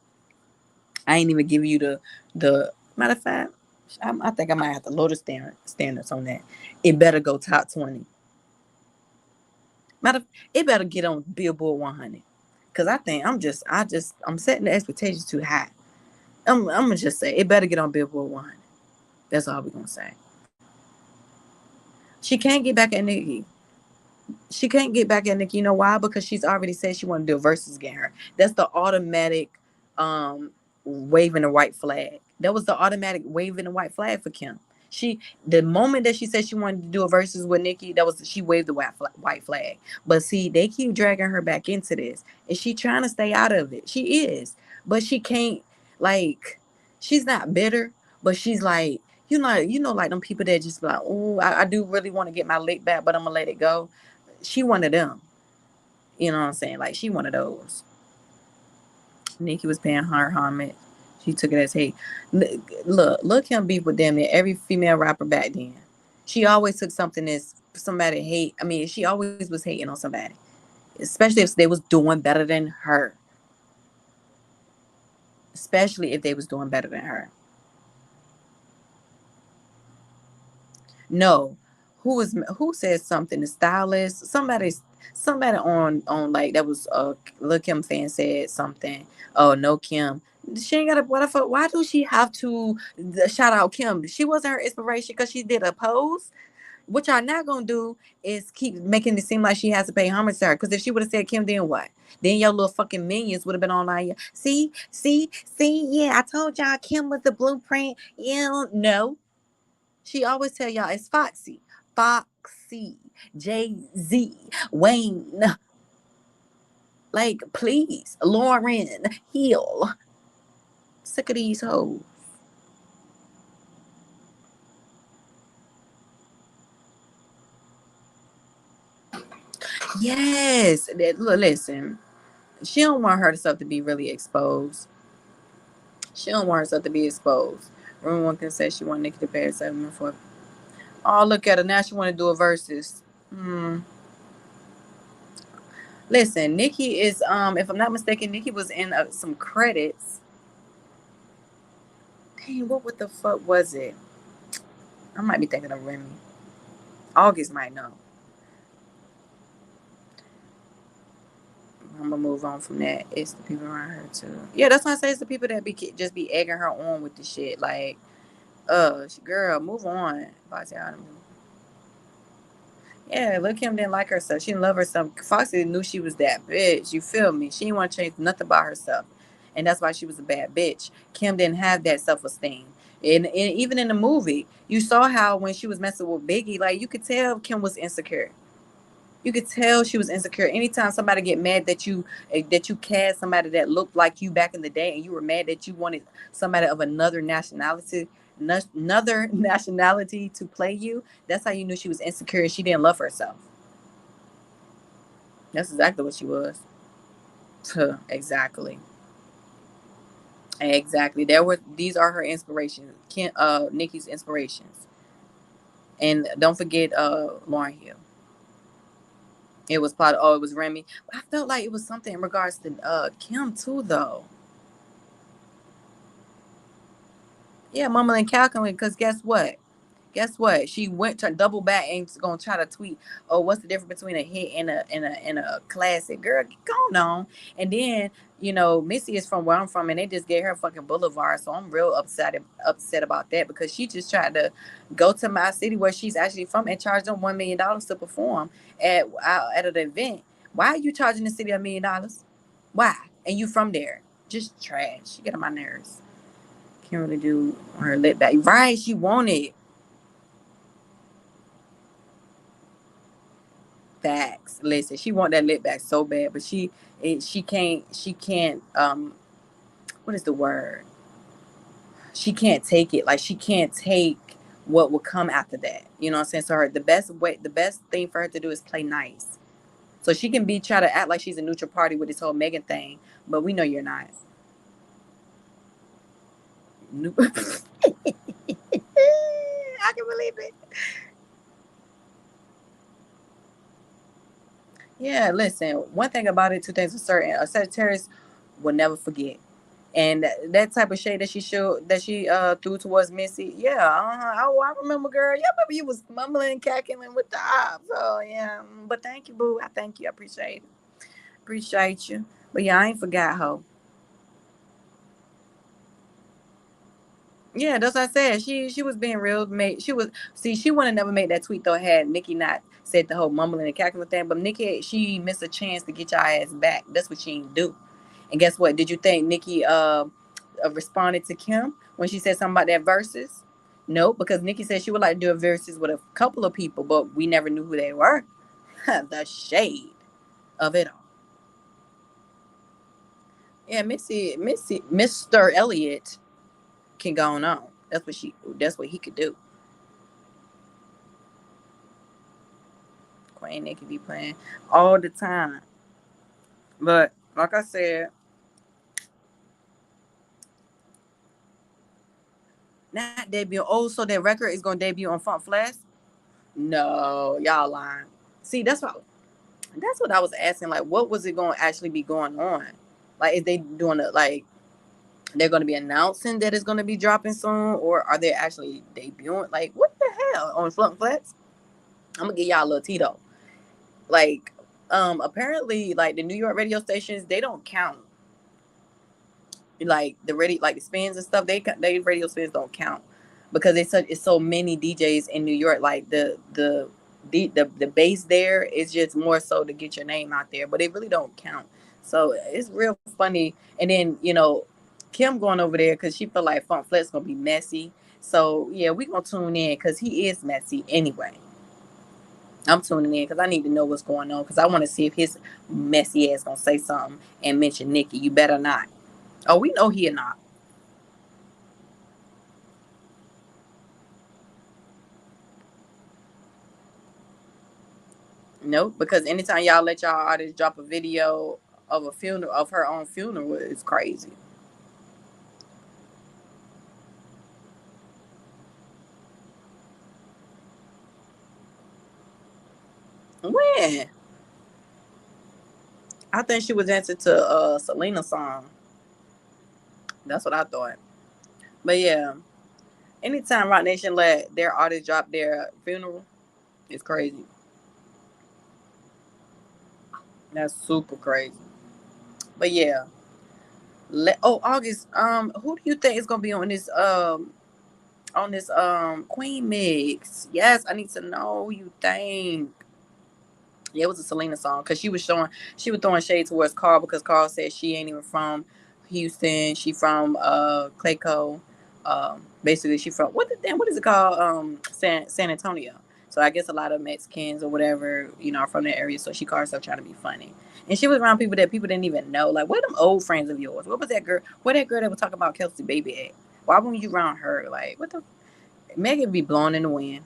I ain't even give you the matter of fact. I think I might have to lower the standards on that. It better go top 20. It better get on Billboard 100. Cause I think I'm setting the expectations too high. I'm gonna just say it better get on Billboard 100. That's all we're gonna say. She can't get back at Nicki. She can't get back at Nicki. You know why? Because she's already said she want to do a versus against her. That's the automatic um waving the white flag. That was the automatic waving the white flag for Kim. She the moment that she said she wanted to do a versus with Nicki, that was she waved the white flag. But see, they keep dragging her back into this, and she trying to stay out of it. She is, but she can't. Like, she's not bitter, but she's like, like them people that just like, oh, I do really want to get my lick back, but I'm gonna let it go. She one of them. You know what I'm saying? Like, she one of those. Nicki was paying her homage. She took it as hate. Look him beef with damn near every female rapper back then. She always took something as somebody hate. I mean, she always was hating on somebody, especially if they was doing better than her. Especially if they was doing better than her. No, who said something? The stylist, somebody on like that was Lil Kim fan said something. Oh no, Kim. She ain't got a what the fuck. Why do she have to shout out Kim? She wasn't her inspiration because she did a pose. What y'all not gonna do is keep making it seem like she has to pay homage to her. Because if she would have said Kim, then what? Then your little fucking minions would have been online. See, yeah, I told y'all Kim was the blueprint. Yeah, no. She always tell y'all it's Foxy, Jay-Z, Wayne. Like, please, Lauren Hill. Sick of these hoes. Yes. Listen, she don't want herself to be really exposed. She don't want herself to be exposed. Remember one can say she want Nicki to pay her 7 for. Oh, look at her now. She want to do a versus. Hmm. Listen, Nicki is if I'm not mistaken, Nicki was in some credits. Dang, what the fuck was it? I might be thinking of Remy. August might know. I'm gonna move on from that. It's the people around her too. Yeah, that's why I say it's the people that be just be egging her on with the shit. Like, girl, move on. Yeah, look, Kim didn't like herself. She didn't love herself. Foxy knew she was that bitch. You feel me? She didn't want to change nothing about herself, and that's why she was a bad bitch. Kim didn't have that self esteem. And even in the movie, you saw how when she was messing with Biggie, like you could tell Kim was insecure. You could tell she was insecure. Anytime somebody get mad that you cast somebody that looked like you back in the day, and you were mad that you wanted somebody of another nationality to play you, that's how you knew she was insecure and she didn't love herself. That's exactly what she was. Exactly. Exactly. These are her inspirations. Nicki's inspirations. And don't forget Lauren Hill. It was part it was Remy. I felt like it was something in regards to Kim too though. Yeah, mumbling and calculating. Because guess what? Guess what? She went to double back and gonna try to tweet. Oh, what's the difference between a hit and a classic? Girl, get going on. And then Missy is from where I'm from, and they just gave her fucking boulevard. So I'm real upset about that because she just tried to go to my city where she's actually from and charge them $1 million to perform at an event. Why are you charging the city $1 million? Why? And you from there? Just trash. You get on my nerves. Can't really do her lip back. Right, she wanted facts. Listen, she want that lip back so bad, but she can't what is the word? She can't take it. Like she can't take what will come after that. You know what I'm saying? So the best thing for her to do is play nice. So she can try to act like she's a neutral party with this whole Megan thing, but we know you're not. I can believe it. Yeah, listen, one thing about it, two things are certain. A Sagittarius will never forget. And that type of shade that she threw towards Missy, yeah, oh, I remember, girl. Yeah, remember you was mumbling and cackling with the ops. So yeah, but thank you, boo. I thank you. I appreciate you. But yeah, I ain't forgot her. Yeah, that's what I said. She was being real. She was see. She would have never made that tweet though had Nicki not said the whole mumbling and cackling thing. But Nicki, she missed a chance to get your ass back. That's what she didn't do. And guess what? Did you think Nicki responded to Kim when she said something about that verses? No, because Nicki said she would like to do a verses with a couple of people, but we never knew who they were. The shade of it all. Yeah, Mr. Elliott can go on. That's what he could do. Queen Nicki be playing all the time. But like I said, not debut. Oh, so that record is gonna debut on Funk Flesh? No, y'all lying. See, that's what I was asking. Like, what was it going to actually be going on? Like, is they doing it like they're going to be announcing that it's going to be dropping soon, or are they actually debuting? Like, what the hell on Funk Flex? I'm gonna give y'all a little Tito. Like, apparently, like the New York radio stations, they don't count like the spins and stuff. They radio spins don't count because it's so many DJs in New York. Like the base there is just more so to get your name out there, but it really don't count. So it's real funny. And then Kim going over there because she feel like Funk Flex gonna be messy. So yeah, we gonna tune in because he is messy anyway. I'm tuning in because I need to know what's going on because I want to see if his messy ass gonna say something and mention Nicki. You better not. Oh, we know he or not. Nope, because anytime y'all let y'all artist drop a video of a funeral of her own funeral, it's crazy. When? I think she was dancing to Selena's song. That's what I thought. But yeah, anytime Rock Nation let their artist drop their funeral, it's crazy. That's super crazy. But yeah, August. Who do you think is gonna be on this Queen mix? Yes, I need to know who you think. Yeah, it was a Selena song because she was throwing shade towards Carl because Carl said she ain't even from Houston. She from Clayco. Basically, she from what is it called? San Antonio. So I guess a lot of Mexicans or whatever are from that area. So she called herself trying to be funny, and she was around people that people didn't even know. Like, where them old friends of yours? What was that girl? Where that girl that was talking about Kelsey Baby at? Why weren't you around her? Like, what the Megan be blown in the wind.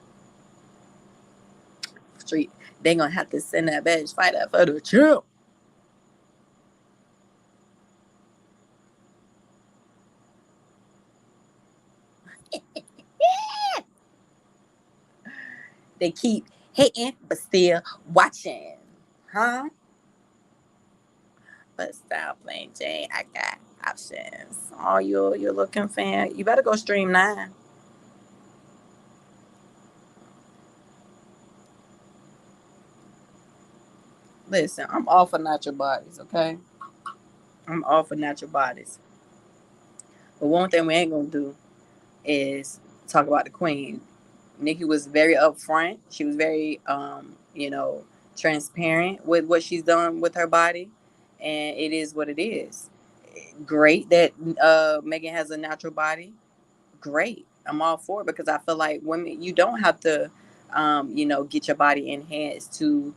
Street. They gonna have to send that badge fighter for the champ. They keep hitting, but still watching. Huh? But stop playing Jane. I got options. Oh, you're looking fan. You better go stream 9. Listen, I'm all for natural bodies, okay? I'm all for natural bodies. But one thing we ain't gonna do is talk about the queen. Nicki was very upfront. She was very transparent with what she's done with her body. And it is what it is. Great that Megan has a natural body. Great. I'm all for it because I feel like women, you don't have to, get your body enhanced to,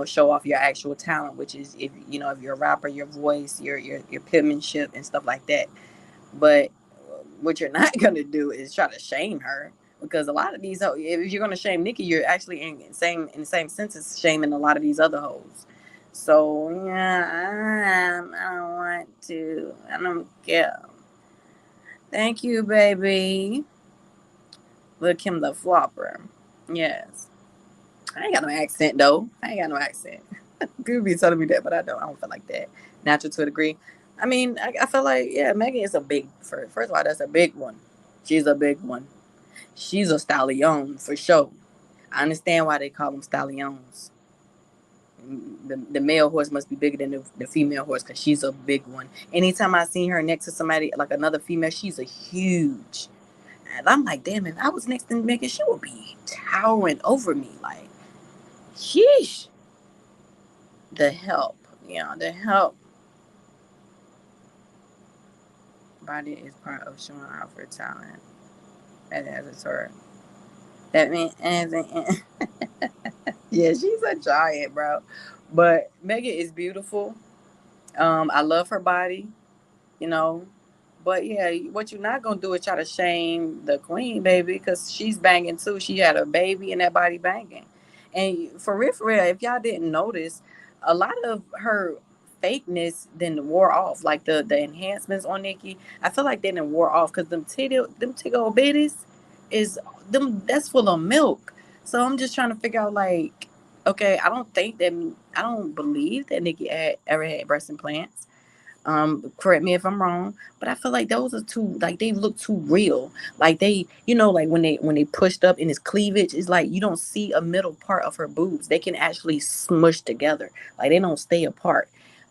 show off your actual talent, which is if you're a rapper, your voice, your penmanship and stuff like that. But what you're not gonna do is try to shame her because a lot of these, if you're gonna shame Nicki, you're actually in the same sentence shaming a lot of these other hoes. So yeah, I don't want to. I don't care. Thank you, baby. Look him the flopper. Yes. I ain't got no accent though. I ain't got no accent. People be telling me that, but I don't. I don't feel like that. Natural to a degree. I mean, I feel like yeah, Megan is a big. First of all, that's a big one. She's a big one. She's a stallion for sure. I understand why they call them stallions. The male horse must be bigger than the female horse because she's a big one. Anytime I see her next to somebody like another female, she's a huge. And I'm like, damn, if I was next to Megan, she would be towering over me. Like, sheesh. The help, the help body is part of showing off her talent. That has a tour. That means, yeah, she's a giant, bro. But Megan is beautiful. I love her body. you know. But yeah, what you're not gonna do is try to shame the queen, baby, because she's banging too. She had a baby and that body banging. And for real, if y'all didn't notice, a lot of her fakeness then wore off. Like the enhancements on Nicki, I feel like they didn't wore off because them tiggle bitties is them that's full of milk. So I'm just trying to figure out like, okay, I don't believe that Nicki ever had breast implants. Correct me if I'm wrong, but I feel like those are too like they look too real. Like they, like when they pushed up in his cleavage, it's like you don't see a middle part of her boobs. They can actually smush together. Like they don't stay apart.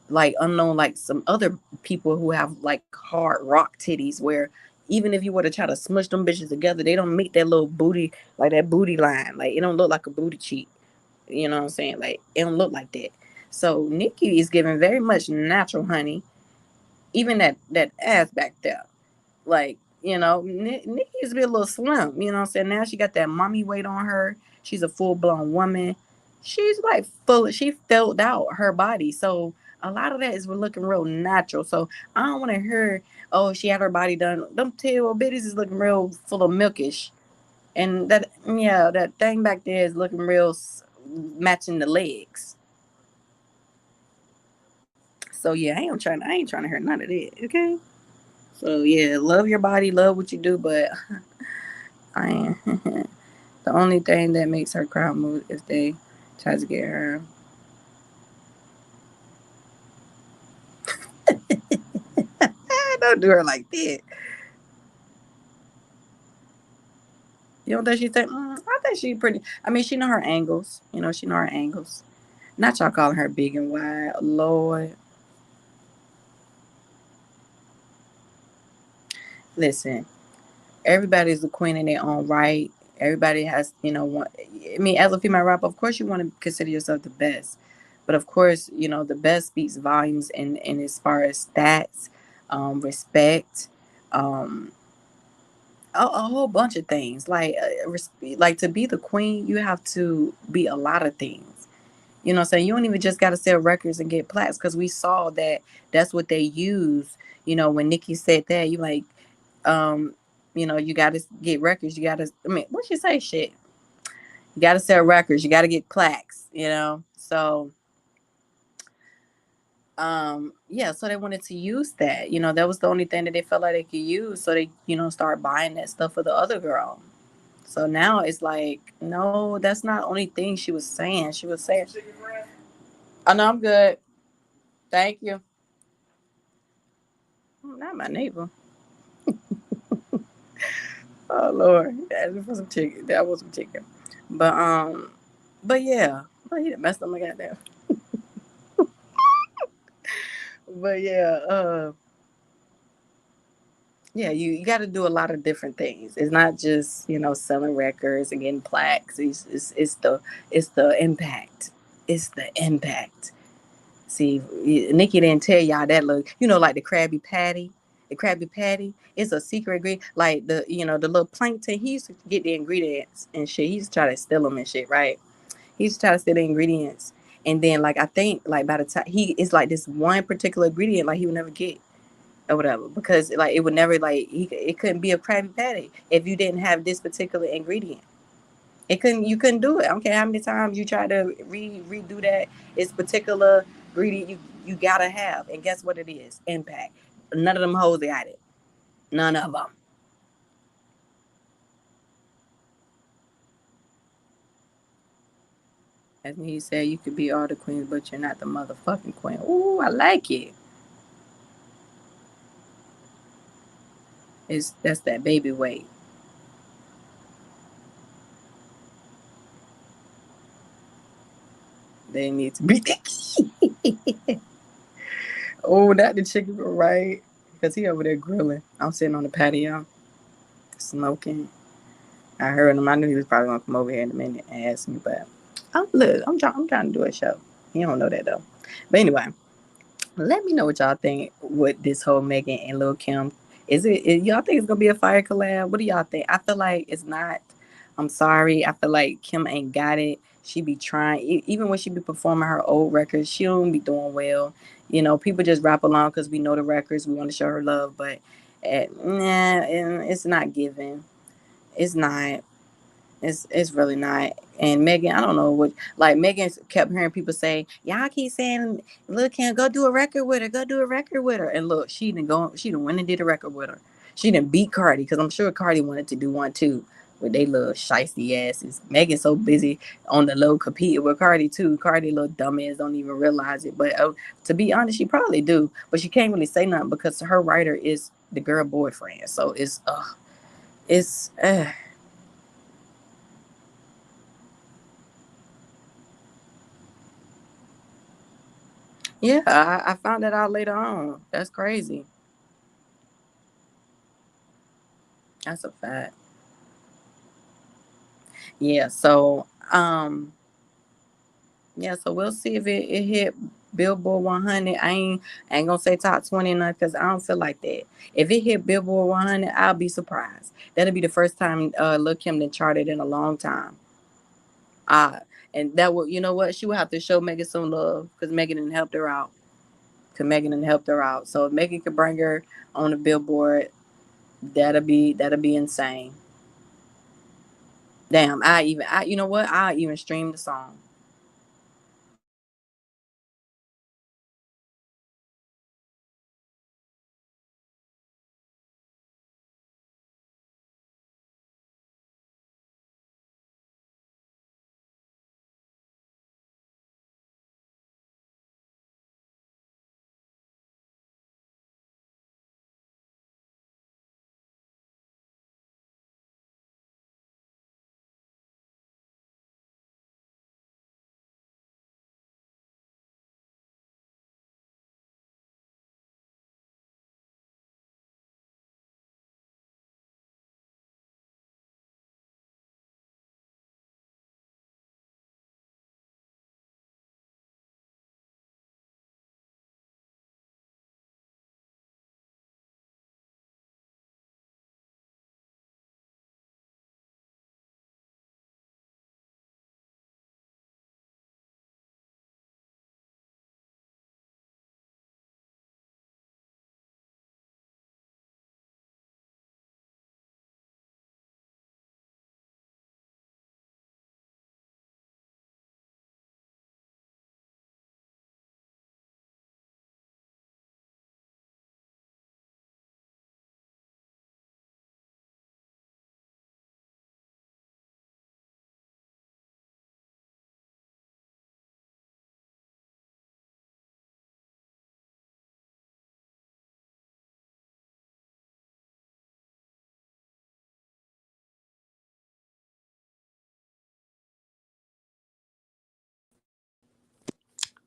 Like unknown like some other people who have like hard rock titties where even if you were to try to smush them bitches together, they don't make that little booty like that booty line. Like it don't look like a booty cheek. You know what I'm saying? Like it don't look like that. So Nicki is giving very much natural honey, even that ass back there. Like, Nikki used to be a little slim, you know what I'm saying? Now she got that mommy weight on her. She's a full blown woman. She's like she filled out her body. So a lot of that is looking real natural. So I don't want to hear, oh, she had her body done. Them tail bitties is looking real full of milkish. And that thing back there is looking real matching the legs. So yeah, I ain't trying to hear none of that. Okay. So yeah, love your body, love what you do, but I ain't. The only thing that makes her crowd move if they try to get her. Don't do her like that. You don't think she think? I think she pretty. I mean, she know her angles. She know her angles. Not y'all calling her big and wide. Lord, listen. Everybody's a queen in their own right. Everybody has, one. I mean, as a female rapper, of course, you want to consider yourself the best, but of course, the best speaks volumes in as far as stats, respect, um, a whole bunch of things. Like to be the queen, you have to be a lot of things. You know what I'm saying? You don't even just got to sell records and get plaques because we saw that that's what they use. When Nicki said that, you like, um, you got to get records. You got to, I mean, what you say? Shit. You got to sell records. You got to get plaques. So, yeah, so they wanted to use that. That was the only thing that they felt like they could use. So they, start buying that stuff for the other girl. So now it's like, no, that's not the only thing she was saying. She was saying, oh, no, I'm good. Thank you. Not my neighbor. Oh Lord, that was some chicken. That was some chicken. But but yeah, well, he done messed up my goddamn. But yeah, yeah, you got to do a lot of different things. It's not just selling records and getting plaques. It's the impact. It's the impact. See, Nicki didn't tell y'all that look. Like the Krabby Patty. The Krabby Patty is a secret ingredient. Like the little plankton. He used to get the ingredients and shit. He used to try to steal them and shit, right? He used to try to steal the ingredients, and then like I think like by the time he it's like this one particular ingredient like he would never get or whatever because like it would never like it couldn't be a Krabby Patty if you didn't have this particular ingredient. You couldn't do it. I don't care how many times you try to redo that. It's particular ingredient you gotta have, and guess what it is? Impact. None of them hoes got it. None of them. As he said, you could be all the queens, but you're not the motherfucking queen. Ooh, I like it. That's that baby weight. They need to be. Oh, not the chicken, right? Because he over there grilling. I'm sitting on the patio. Smoking. I heard him. I knew he was probably gonna come over here in a minute and ask me, but look, I'm trying to do a show. He don't know that though. But anyway, let me know what y'all think with this whole Megan and Lil Kim. Y'all think it's gonna be a fire collab? What do y'all think? I feel like it's not. I'm sorry. I feel like Kim ain't got it. She be trying, even when she be performing her old records, she don't be doing well. You know, people just rap along because we know the records. We want to show her love, but nah, it's not giving. It's not. It's really not. And Megan, I don't know what, like Megan kept hearing people say, y'all keep saying, look, Kim, go do a record with her, go do a record with her. And look, she didn't went and did a record with her. She didn't beat Cardi, because I'm sure Cardi wanted to do one too with they little shiesty asses. Megan's so busy on the low competing with Cardi too. Cardi little dumbass don't even realize it. But to be honest, she probably do. But she can't really say nothing because her writer is the girl boyfriend. So it's yeah, I found that out later on. That's crazy. That's a fact. Yeah, so we'll see if it hit Billboard 100. I ain't gonna say top 20 now because I don't feel like that. If it hit Billboard 100, I'll be surprised. That'll be the first time Lil Kim done charted in a long time. Uh and that will, you know what? She will have to show Megan some love because Megan done helped her out. Cause Megan done helped her out. So if Megan could bring her on the Billboard, that'll be insane. Damn, you know what? I even stream the song.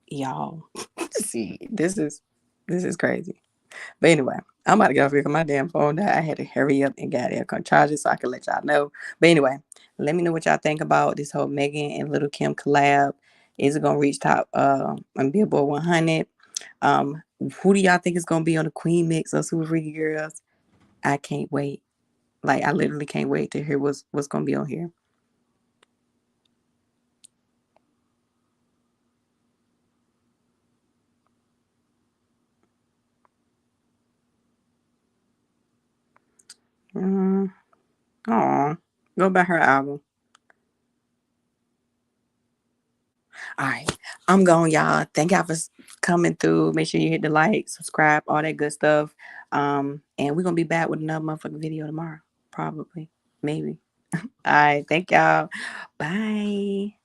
Y'all. See, this is crazy. But anyway, I'm about to get off here because my damn phone died. I had to hurry up and get there, come charge it so I can let y'all know. But anyway, let me know what y'all think about this whole Megan and Little Kim collab. Is it gonna reach top on Billboard 100? Who do y'all think is gonna be on the Queen Mix or Super Freaky Girls? I can't wait. Like I literally can't wait to hear what's gonna be on here. Mm, aw, go buy her album. All right, I'm going, y'all. Thank y'all for coming through. Make sure you hit the like, subscribe, all that good stuff. And we're gonna be back with another motherfucking video tomorrow, probably, maybe. All right, thank y'all. Bye.